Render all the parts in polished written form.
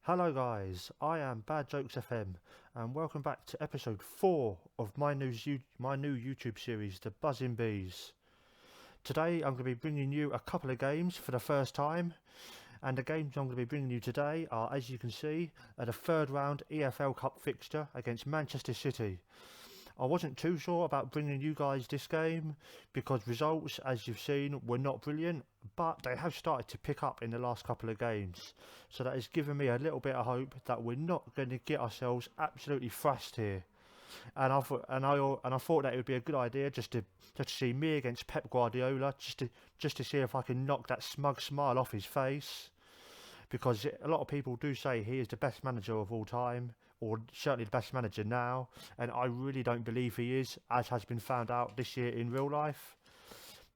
Hello guys, I am EfL and welcome back to episode 4 of my new YouTube series, The Buzzing Bees. Today I'm going to be bringing you a couple of games for the first time, and the games I'm going to be bringing you today are, as you can see, a third round EfL Cup fixture against Manchester City. I wasn't too sure about bringing you guys this game because results, as you've seen, were not brilliant, but they have started to pick up in the last couple of games. So that has given me a little bit of hope that we're not going to get ourselves absolutely thrashed here. And I thought that it would be a good idea just to see me against Pep Guardiola, just to see if I can knock that smug smile off his face. Because a lot of people do say he is the best manager of all time, or certainly the best manager now, and I really don't believe he is, as has been found out this year in real life.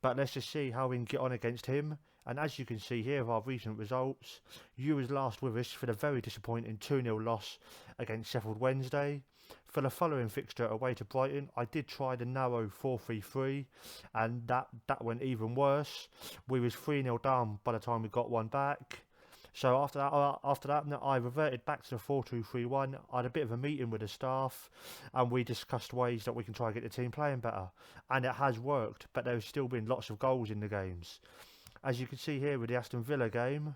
But let's just see how we can get on against him. And as you can see here of our recent results, you was last with us for the very disappointing 2-0 loss against Sheffield Wednesday. For the following fixture away to Brighton, I did try the narrow 4-3-3, and that went even worse. We was 3-0 down by the time we got one back. So after that, I reverted back to the 4-2-3-1. I had a bit of a meeting with the staff, and we discussed ways that we can try and get the team playing better. And it has worked, but there's still been lots of goals in the games. As you can see here with the Aston Villa game,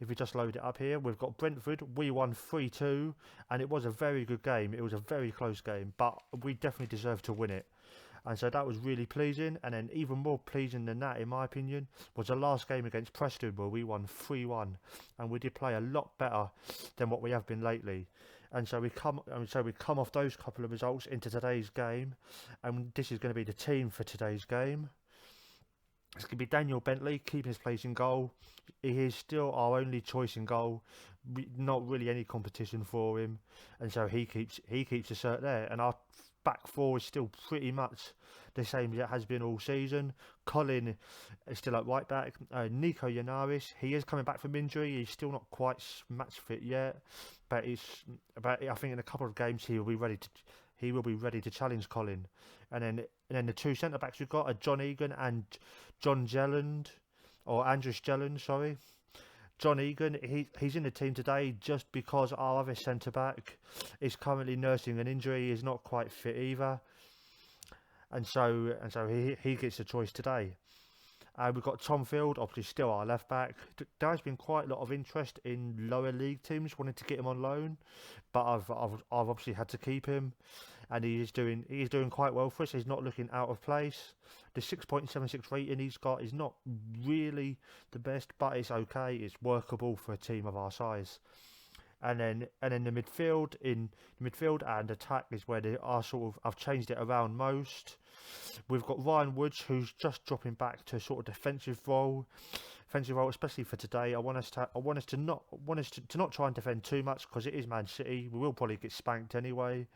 if we just load it up here, we've got Brentford. We won 3-2, and it was a very good game. It was a very close game, but we definitely deserved to win it. And so that was really pleasing. And then even more pleasing than that, in my opinion, was the last game against Preston, where we won 3-1, and we did play a lot better than what we have been lately. And so we come off those couple of results into today's game, and this is going to be the team for today's game. It's going to be Daniel Bentley keeping his place in goal. He is still our only choice in goal. Not really any competition for him, and so he keeps the cert there. And our back four is still pretty much the same as it has been all season. Colin is still at right back. Nico Yanaris, he is coming back from injury. He's still not quite match fit yet, but I think in a couple of games he will be ready to challenge Colin. And then the two centre backs we've got are John Egan and John Jelland, or Andres Jelland, sorry. John Egan, he's in the team today just because our other centre back is currently nursing an injury. He is not quite fit either, and so he gets the choice today. We've got Tom Field, obviously still our left back. There has been quite a lot of interest in lower league teams wanting to get him on loan, but I've obviously had to keep him, and he is doing quite well for us. He's not looking out of place. The 6.76 rating he's got is not really the best, but it's okay. It's workable for a team of our size. And then the midfield and attack is where I've changed it around most. We've got Ryan Woods, who's just dropping back to a sort of defensive role, especially for today. I want us to not try and defend too much because it is Man City. We will probably get spanked anyway.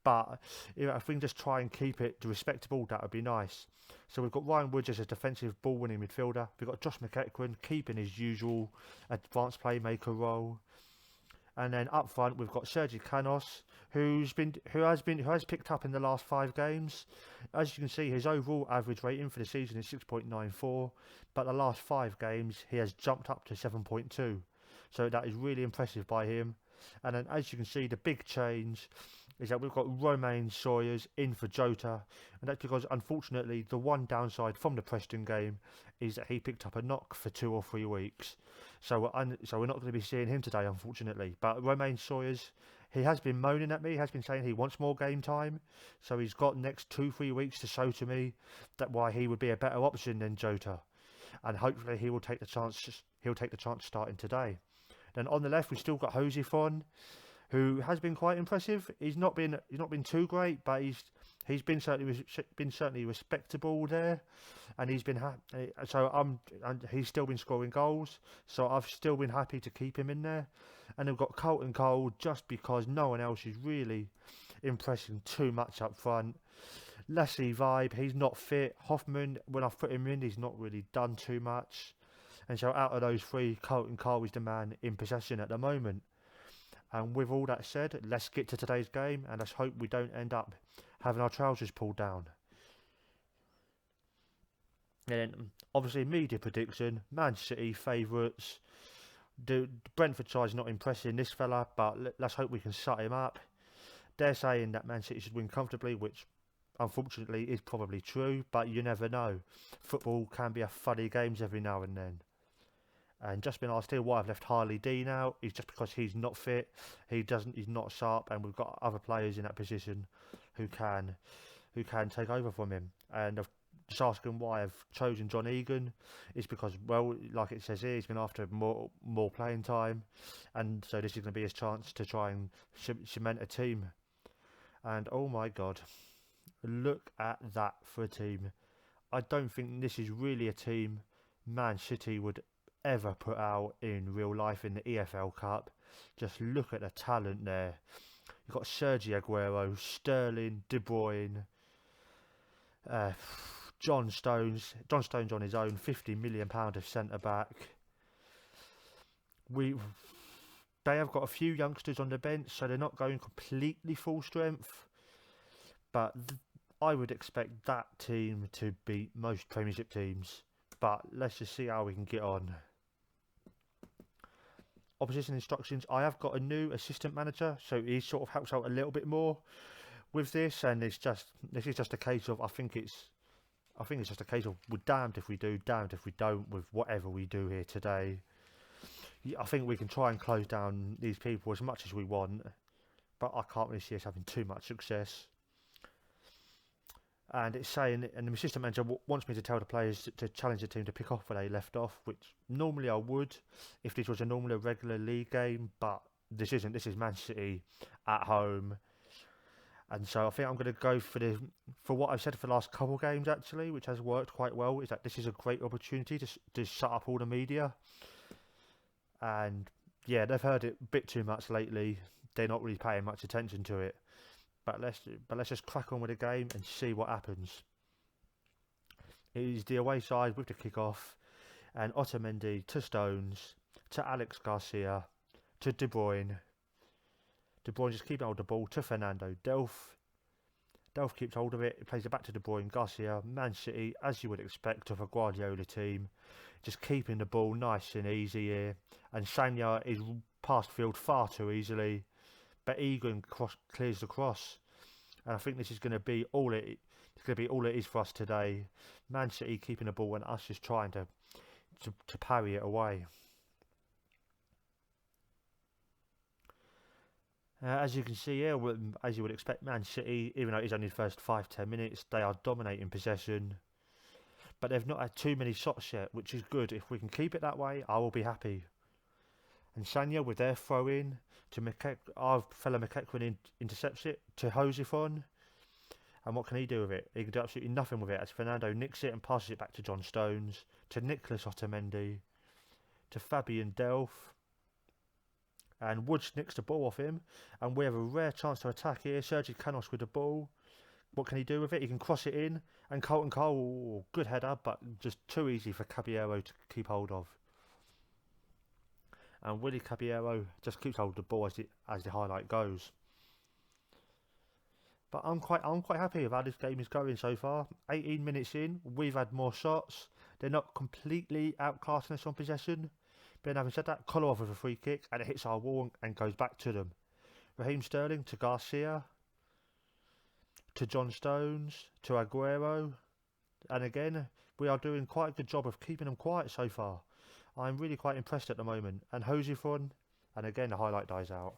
But if we can just try and keep it respectable, that would be nice. So we've got Ryan Woods as a defensive ball-winning midfielder. We've got Josh McEachran keeping his usual advanced playmaker role. And then up front we've got Sergi Canos, who has picked up in the last 5 games. As you can see, his overall average rating for the season is 6.94, but the last 5 games he has jumped up to 7.2. So that is really impressive by him. And then as you can see, the big change is that we've got Romain Sawyers in for Jota, and that's because unfortunately the one downside from the Preston game is that he picked up a knock for 2 or 3 weeks, so we're not going to be seeing him today, unfortunately. But Romain Sawyers, he has been moaning at me, he has been saying he wants more game time, so he's got next 2-3 weeks to show to me that why he would be a better option than Jota, and hopefully he will take the chance. He'll take the chance starting today. Then on the left we've still got Josefon, who has been quite impressive. He's not been too great, but he's been certainly respectable there, and he's still been scoring goals. So I've still been happy to keep him in there. And we've got Colton Cole just because no one else is really impressing too much up front. Lassie Vibe, he's not fit. Hoffman, when I've put him in, he's not really done too much. And so out of those 3, Colton Cole is the man in possession at the moment. And with all that said, let's get to today's game, and let's hope we don't end up having our trousers pulled down. And then, obviously, media prediction, Man City favourites. The Brentford side's not impressing this fella, but let's hope we can shut him up. They're saying that Man City should win comfortably, which unfortunately is probably true, but you never know. Football can be a funny games every now and then. And just been asked here why I've left Harley D now. It's just because he's not fit. He's not sharp, and we've got other players in that position who can take over from him. And I've just asking why I've chosen John Egan is because, well, like it says here, he's been after more playing time, and so this is going to be his chance to try and cement a team. And oh my God, look at that for a team. I don't think this is really a team Man City would ever put out in real life in the EfL Cup. Just look at the talent there. You've got Sergio Aguero, Sterling, De Bruyne, John Stones on his own, £50 million of centre back. They have got a few youngsters on the bench, so they're not going completely full strength. But I would expect that team to beat most Premiership teams. But let's just see how we can get on. Opposition instructions. I have got a new assistant manager, so he sort of helps out a little bit more with this. And this is just a case of I think it's just a case of we're damned if we do, damned if we don't with whatever we do here today. I think we can try and close down these people as much as we want, but I can't really see us having too much success. And it's saying, and the assistant manager wants me to tell the players to challenge the team to pick off where they left off, which normally I would if this was a regular league game, but this isn't. This is Man City at home. And so I think I'm going to go for what I've said for the last couple games actually, which has worked quite well, is that this is a great opportunity to shut up all the media. And yeah, they've heard it a bit too much lately. They're not really paying much attention to it. But let's just crack on with the game and see what happens. It is the away side with the kick-off, and Otamendi to Stones, to Alex Garcia, to De Bruyne. De Bruyne just keeping hold of the ball to Fernando. Delph keeps hold of it. He plays it back to De Bruyne. Garcia, Man City, as you would expect of a Guardiola team, just keeping the ball nice and easy here. And Sanya is passed field far too easily. But Egan clears the cross, and I think this is going to be all it is for us today. Man City keeping the ball and us just trying to parry it away. As you can see here, as you would expect, Man City, even though it's only the first 5-10 minutes, they are dominating possession. But they've not had too many shots yet, which is good. If we can keep it that way, I will be happy. And Sanya with their throw in to our fellow McEachran intercepts it to Josefon. And what can he do with it? He can do absolutely nothing with it as Fernando nicks it and passes it back to John Stones, to Nicholas Otamendi, to Fabian Delph. And Woods nicks the ball off him, and we have a rare chance to attack here. Sergi Canos with the ball. What can he do with it? He can cross it in, and Colton Cole, good header, but just too easy for Caballero to keep hold of. And Willy Caballero just keeps hold of the ball as the highlight goes. But I'm quite happy with how this game is going so far. 18 minutes in, we've had more shots. They're not completely outclassing us on possession. But having said that, Kolarov with a free kick, and it hits our wall and goes back to them. Raheem Sterling to Garcia, to John Stones, to Aguero. And again, we are doing quite a good job of keeping them quiet so far. I'm really quite impressed at the moment. And Josefon, and again the highlight dies out.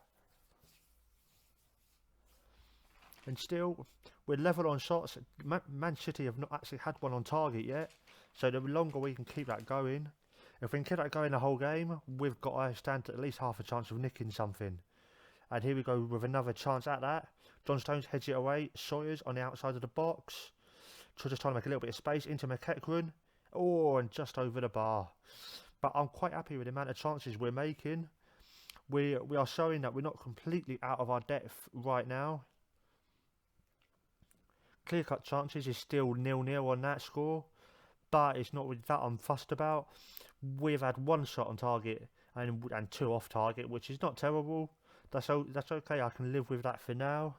And still, we're level on shots. Man City have not actually had one on target yet. So the longer we can keep that going, if we can keep that going the whole game, we've got to stand at least half a chance of nicking something. And here we go with another chance at that. John Stones heads it away. Sawyer's on the outside of the box. Just trying to make a little bit of space into McEachran. Oh, and just over the bar. But I'm quite happy with the amount of chances we're making. We are showing that we're not completely out of our depth right now. Clear-cut chances is still 0-0 on that score. But it's not really that I'm fussed about. We've had one shot on target and two off target, which is not terrible. That's okay. I can live with that for now.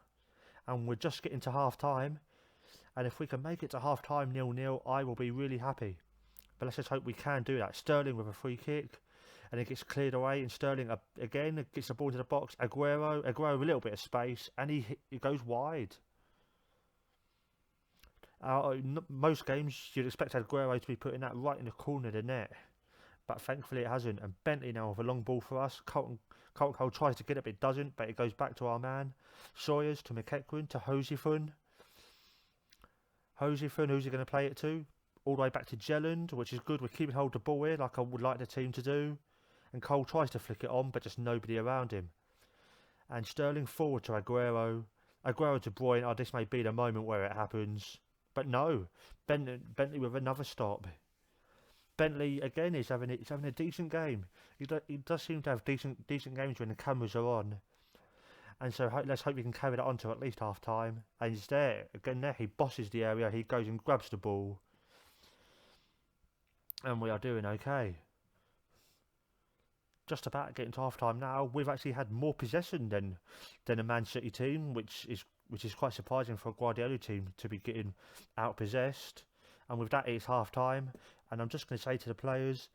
And we're just getting to half time. And if we can make it to half time 0-0, I will be really happy. But let's just hope we can do that. Sterling with a free kick. and it gets cleared away, and Sterling again gets the ball into the box. Aguero with a little bit of space, and he goes wide. Most games you'd expect Aguero to be putting that right in the corner of the net, but thankfully it hasn't. And Bentley now with a long ball for us. Colton Cole tries to get it, but it doesn't. But it goes back to our man Sawyers, to McEachran, to Hosifun. Who's he going to play it to? All the way back to Jelland, which is good. We're keeping hold of the ball here, like I would like the team to do. And Cole tries to flick it on, but just nobody around him. And Sterling forward to Aguero. Aguero to Bruyne. Oh, this may be the moment where it happens. But no. Bentley with another stop. Bentley, again, is having a decent game. He does seem to have decent games when the cameras are on. And so let's hope we can carry that on to at least half time. And he's there. Again, there he bosses the area. He goes and grabs the ball. And we are doing okay. Just about getting to half time now. We've actually had more possession than a Man City team, which is quite surprising for a Guardiola team to be getting out-possessed. And with that, it's half time. And I'm just going to say to the players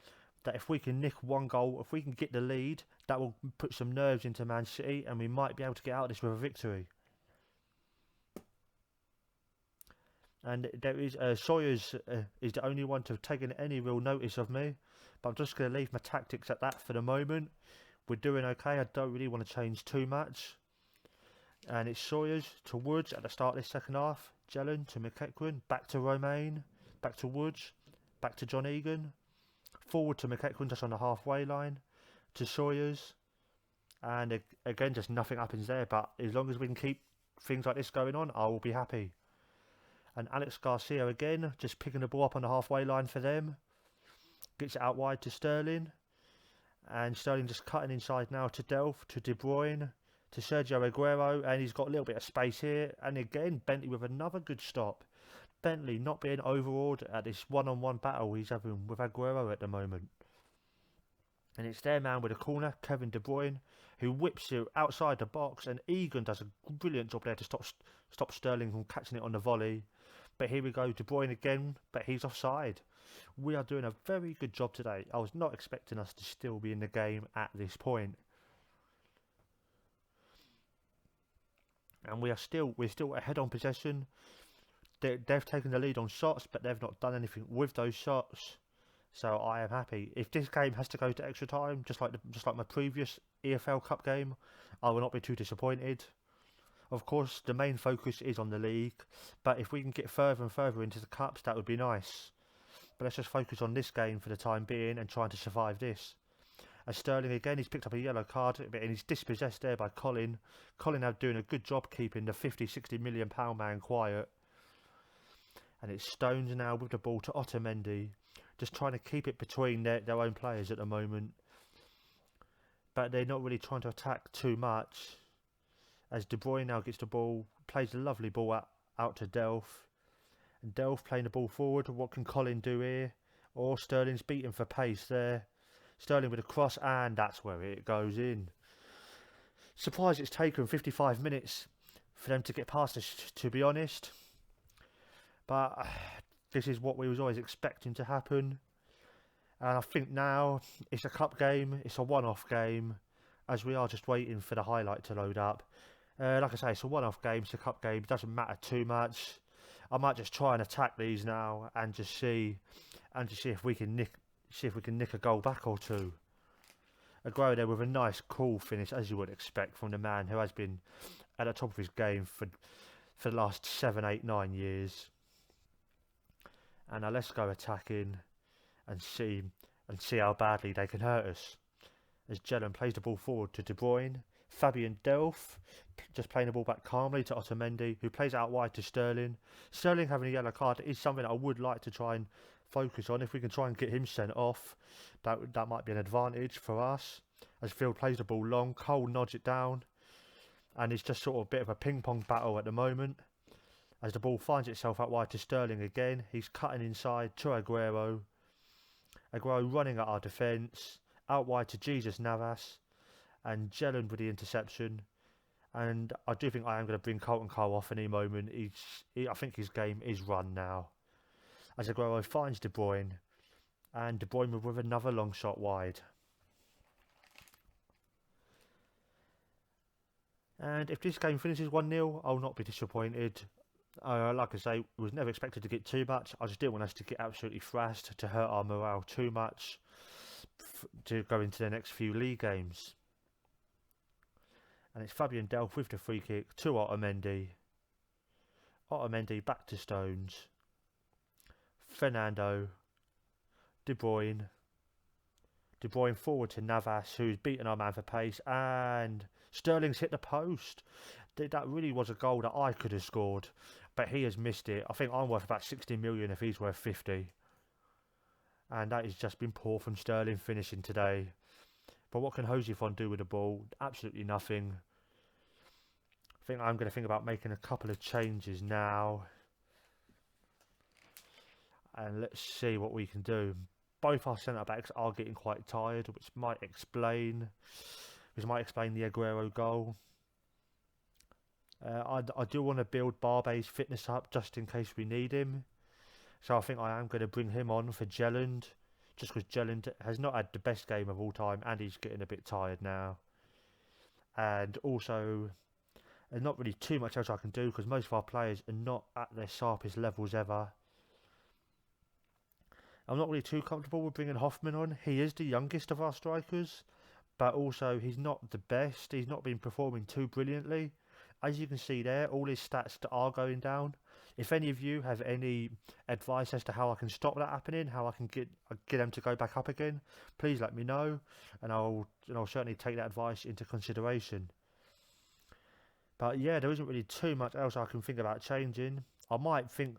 that if we can nick one goal, if we can get the lead, that will put some nerves into Man City, and we might be able to get out of this with a victory. And there is Sawyers is the only one to have taken any real notice of me, but I'm just going to leave my tactics at that for the moment. We're doing okay. I don't really want to change too much. And it's Sawyers to Woods at the start of this second half. Jelland to McEachran, back to Romain, back to Woods, back to John Egan. Forward to McEachran just on the halfway line, to Sawyers, and again just nothing happens there, but as long as we can keep things like this going on, I will be happy. And Alex Garcia again, just picking the ball up on the halfway line for them, gets it out wide to Sterling, and Sterling just cutting inside now to Delph, to De Bruyne, to Sergio Aguero, and he's got a little bit of space here, and again Bentley with another good stop. Bentley not being overawed at this one-on-one battle he's having with Aguero at the moment. And it's their man with a corner, Kevin De Bruyne, who whips it outside the box, and Egan does a brilliant job there to stop Sterling from catching it on the volley. But here we go, De Bruyne again, but he's offside. We are doing a very good job today. I was not expecting us to still be in the game at this point. And we're still ahead on possession. They've taken the lead on shots, but they've not done anything with those shots. So I am happy. If this game has to go to extra time, just like my previous EfL Cup game, I will not be too disappointed. Of course, the main focus is on the league, but if we can get further and further into the cups, that would be nice. But let's just focus on this game for the time being and trying to survive this. As Sterling again, he's picked up a yellow card, and he's dispossessed there by Colin. Colin now doing a good job keeping the £50-60 million man quiet. And it's Stones now with the ball to Otamendi, just trying to keep it between their own players at the moment. But they're not really trying to attack too much. As De Bruyne now gets the ball, plays a lovely ball out to Delph. And Delph playing the ball forward. What can Colin do here? Or Sterling's beating for pace there. Sterling with a cross, and that's where it goes in. Surprised it's taken 55 minutes for them to get past us, to be honest. But this is what we was always expecting to happen. And I think now it's a cup game, it's a one-off game, as we are just waiting for the highlight to load up. Like I say, it's a one-off game, it's a cup game, it doesn't matter too much. I might just try and attack these now and just see if we can nick a goal back or two. Aguero there with a nice cool finish, as you would expect from the man who has been at the top of his game for the last 7, 8, 9 years. And now let's go attacking and see how badly they can hurt us. As Jelland plays the ball forward to De Bruyne, Fabian Delph just playing the ball back calmly to Otamendi, who plays out wide to Sterling. Sterling having a yellow card is something I would like to try and focus on. If we can try and get him sent off, that might be an advantage for us. As Phil plays the ball long, Cole nods it down, and it's just sort of a bit of a ping-pong battle at the moment. As the ball finds itself out wide to Sterling again, he's cutting inside to Aguero. Aguero running at our defence, out wide to Jesus Navas, and Jelland with the interception. And I do think I am going to bring Colton Cole off any moment. I think his game is run now. As Aguero finds De Bruyne, and De Bruyne with another long shot wide. And if this game finishes 1-0, I'll not be disappointed. Like I say, was never expected to get too much. I just didn't want us to get absolutely thrashed, to hurt our morale too much, to go into the next few league games. And it's Fabian Delph with the free kick to Otamendi. Otamendi back to Stones. Fernando. De Bruyne. De Bruyne forward to Navas, who's beaten our man for pace. And Sterling's hit the post. That really was a goal that I could have scored, but he has missed it. I think I'm worth about 60 million if he's worth 50. And that has just been poor from Sterling finishing today. But what can Josefon do with the ball? Absolutely nothing. I think I'm going to think about making a couple of changes now. And let's see what we can do. Both our centre-backs are getting quite tired, which might explain the Aguero goal. I do want to build Barbe's fitness up just in case we need him. So I think I am going to bring him on for Jelland, just because Jelland has not had the best game of all time and he's getting a bit tired now. And also, there's not really too much else I can do because most of our players are not at their sharpest levels ever. I'm not really too comfortable with bringing Hoffman on. He is the youngest of our strikers, but also he's not the best. He's not been performing too brilliantly. As you can see there, all his stats are going down. If any of you have any advice as to how I can stop that happening, how I can get them to go back up again, please let me know, and I'll certainly take that advice into consideration. But yeah, there isn't really too much else I can think about changing. I might bring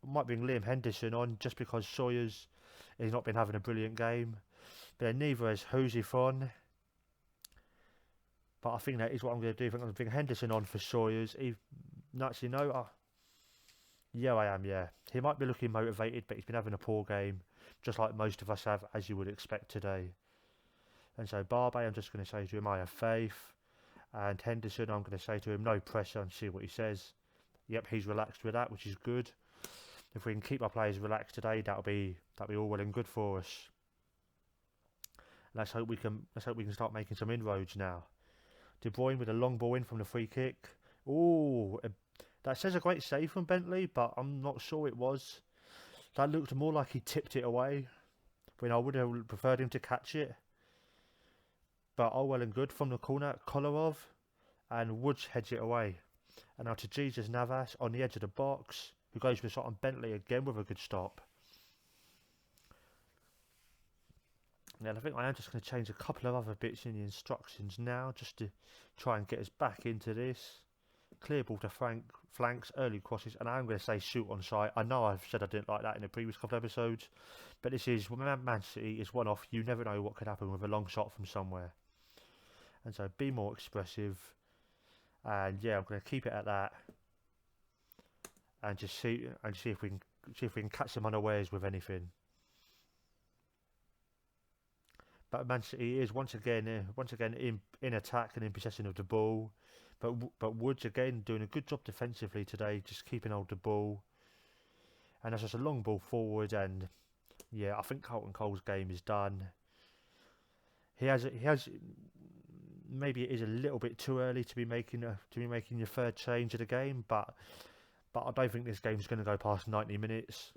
Liam Henderson on just because Sawyer's has not been having a brilliant game, but neither has Josefon. But I think that is what I'm going to do. I think I'm going to bring Henderson on for Sawyer's. Actually, no. Yeah, I am, yeah. He might be looking motivated, but he's been having a poor game, just like most of us have, as you would expect today. And so Barbe, I'm just going to say to him, I have faith. And Henderson, I'm going to say to him, no pressure, and see what he says. Yep, he's relaxed with that, which is good. If we can keep our players relaxed today, that'll be all well and good for us. Let's hope we can start making some inroads now. De Bruyne with a long ball in from the free kick. Ooh, that says a great save from Bentley, but I'm not sure it was. That looked more like he tipped it away, when I would have preferred him to catch it. But all well and good from the corner. Kolarov and Woods heads it away. And now to Jesus Navas on the edge of the box, who goes for a shot on Bentley again with a good stop. And I think I am just going to change a couple of other bits in the instructions now, just to try and get us back into this. Clear ball to flanks, early crosses, and I'm going to say shoot on sight. I know I've said I didn't like that in the previous couple of episodes, but this is Man City is one off. You never know what could happen with a long shot from somewhere. And so be more expressive. And yeah, I'm going to keep it at that, and just see if we can catch them unawares with anything. But Man City is once again in attack and in possession of the ball. But Woods again doing a good job defensively today, just keeping hold of the ball. And that's just a long ball forward, and yeah, I think Carlton Cole's game is done. He has maybe it is a little bit too early to be making your third change of the game, but I don't think this game's going to go past 90 minutes,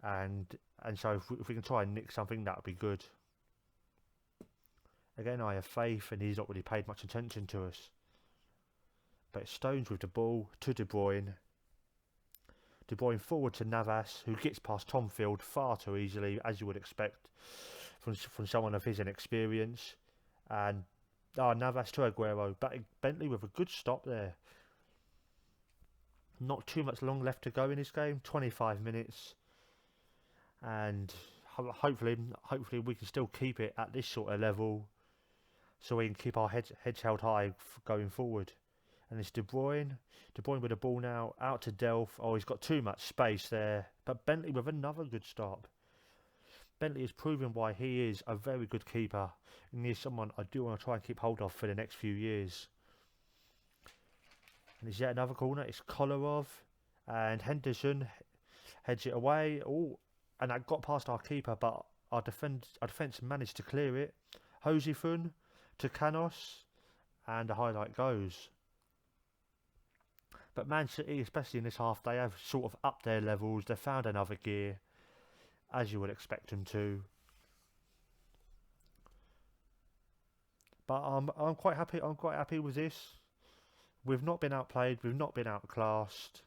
and so if we can try and nick something, that would be good. Again, I have faith, and he's not really paid much attention to us. But Stones with the ball to De Bruyne. De Bruyne forward to Navas, who gets past Tom Field far too easily, as you would expect from someone of his inexperience. And Navas to Aguero. Bentley with a good stop there. Not too much long left to go in this game. 25 minutes. And hopefully we can still keep it at this sort of level, so we can keep our heads held high going forward. And it's De Bruyne with the ball now, out to Delph. Oh, he's got too much space there. But Bentley with another good stop. Bentley has proven why he is a very good keeper. And he's someone I do want to try and keep hold of for the next few years. And it's yet another corner. It's Kolarov. And Henderson heads it away. Oh, and that got past our keeper, but our defence managed to clear it. Josefon to Canos. and the highlight goes. But Man City, especially in this half, they have sort of upped their levels. They've found another gear, as you would expect them to. But I'm quite happy. I'm quite happy with this. We've not been outplayed. We've not been outclassed.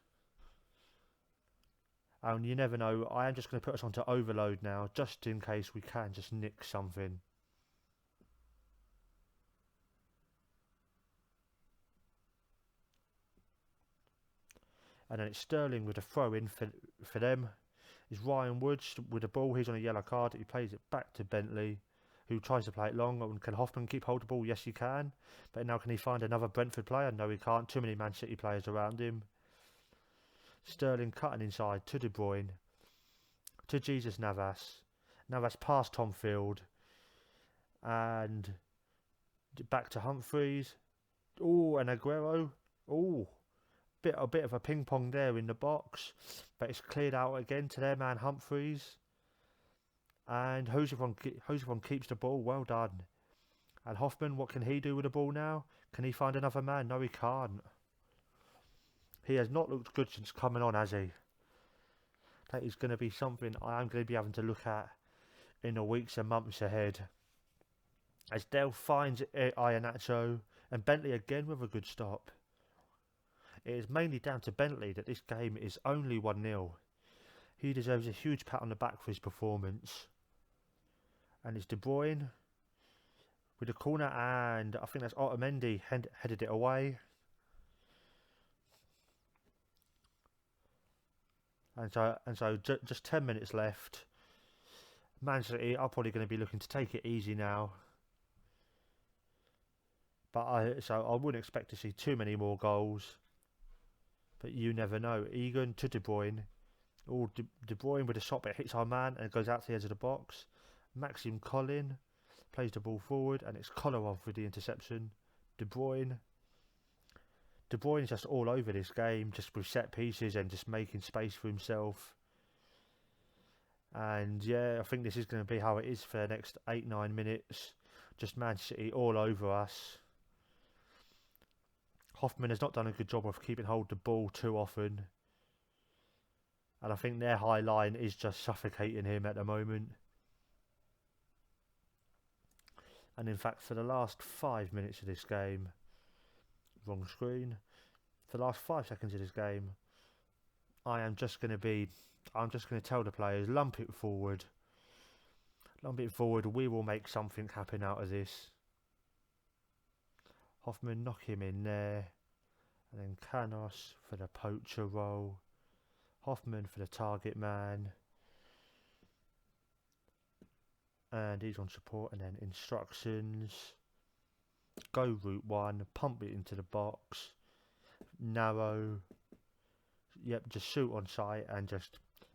And you never know. I am just going to put us onto overload now, just in case we can just nick something. And then it's Sterling with a throw in for them. It's Ryan Woods with the ball. He's on a yellow card. He plays it back to Bentley, who tries to play it long. And can Hoffman keep hold of the ball? Yes, he can. But now can he find another Brentford player? No, he can't. Too many Man City players around him. Sterling cutting inside to De Bruyne, to Jesus Navas. Navas past Tom Field, and back to Humphreys. Oh, and Aguero. Oh, a bit of a ping pong there in the box, but it's cleared out again to their man Humphreys. And Josefon keeps the ball. Well done. And Hoffman, what can he do with the ball now? Can he find another man? No, he can't. He has not looked good since coming on, has he? That is going to be something I am going to be having to look at in the weeks and months ahead. As Dale finds Iheanacho, and Bentley again with a good stop. It is mainly down to Bentley that this game is only 1-0. He deserves a huge pat on the back for his performance. And it's De Bruyne with the corner, and I think that's Otamendi headed it away. And so just 10 minutes left. Man City are probably going to be looking to take it easy now. But I wouldn't expect to see too many more goals. But you never know. Egan to De Bruyne. Oh, De Bruyne with a shot, but it hits our man and goes out to the edge of the box. Maxim Collin plays the ball forward, and it's Kolarov with the interception. De Bruyne is just all over this game, just with set pieces and just making space for himself. And yeah, I think this is going to be how it is for the next 8-9 minutes. Just Man City all over us. Hoffman has not done a good job of keeping hold of the ball too often. And I think their high line is just suffocating him at the moment. And in fact, for the last 5 minutes of this game, wrong screen, for the last 5 seconds of this game, I'm just going to tell the players, lump it forward. Lump it forward, we will make something happen out of this. Hoffman knock him in there. And then Canos for the poacher role. Hoffman for the target man. And he's on support, and then instructions. Go route 1, pump it into the box. Narrow. Yep, just shoot on sight, and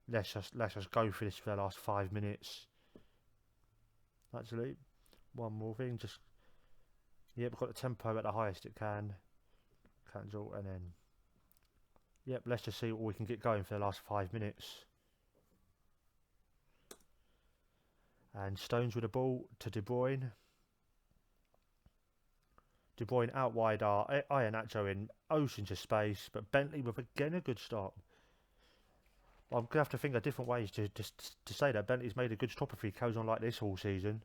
let's just go for this for the last 5 minutes. Actually, one more thing, yep, got the tempo at the highest it can. Cancel, and then yep, let's just see what we can get going for the last 5 minutes. And Stones with the ball to De Bruyne. De Bruyne out wide, Iheanacho in oceans of space, but Bentley with again a good stop. I'm going to have to think of different ways to say that Bentley's made a good stop if he goes on like this all season.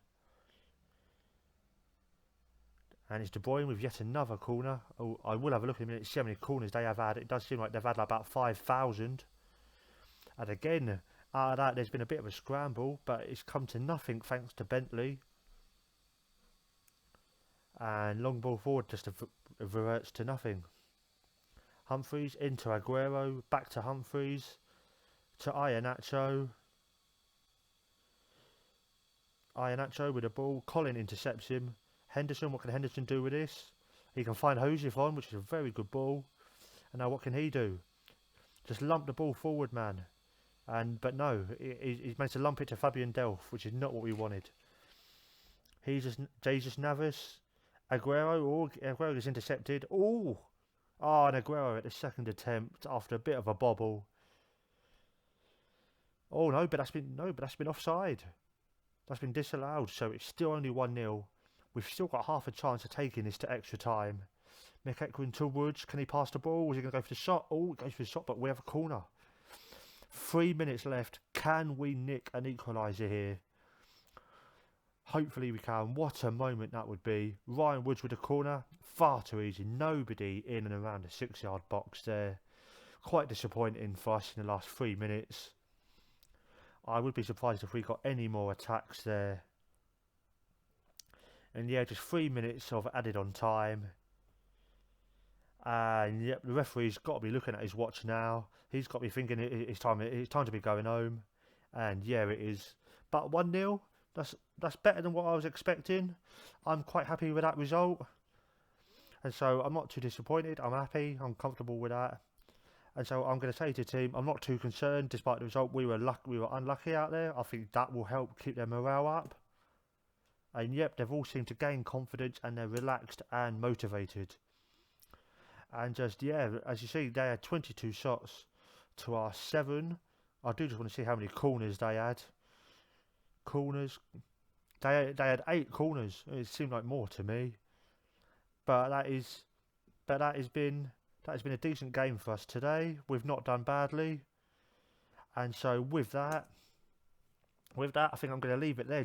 And it's De Bruyne with yet another corner. Oh, I will have a look in a minute to see how many corners they have had. It does seem like they've had like about 5,000. And again, out of that, there's been a bit of a scramble, but it's come to nothing thanks to Bentley. And long ball forward just reverts to nothing. Humphreys into Aguero, back to Humphreys, to Iheanacho. Iheanacho with the ball. Collin intercepts him. Henderson, what can Henderson do with this? He can find Josefon, which is a very good ball. And now what can he do? Just lump the ball forward, man. But no, he's managed to lump it to Fabian Delph, which is not what we wanted. Jesus Navas. Aguero is intercepted. And Aguero at the second attempt after a bit of a bobble. Oh no, but that's been offside. That's been disallowed, so it's still only 1-0. we've still got half a chance of taking this to extra time. Mick Eckren to Woods. Can he pass the ball? Is he going to go for the shot? Oh, he goes for the shot, but we have a corner. 3 minutes left. Can we nick an equaliser here? Hopefully we can. What a moment that would be. Ryan Woods with a corner. Far too easy. Nobody in and around the 6-yard box there. Quite disappointing for us in the last 3 minutes. I would be surprised if we got any more attacks there. And yeah, just 3 minutes of added on time. And yep, the referee's got to be looking at his watch now. He's got to be thinking it's time to be going home. And yeah, it is. But 1-0, that's better than what I was expecting. I'm quite happy with that result. And so I'm not too disappointed. I'm happy. I'm comfortable with that. And so I'm going to say to the team, I'm not too concerned despite the result. We were unlucky out there. I think that will help keep their morale up. And yep, they've all seemed to gain confidence and they're relaxed and motivated. And just, yeah, as you see, they had 22 shots to our 7. I do just want to see how many corners they had. Corners. They had 8 corners. It seemed like more to me. But that has been a decent game for us today. We've not done badly. And so with that, I think I'm going to leave it there.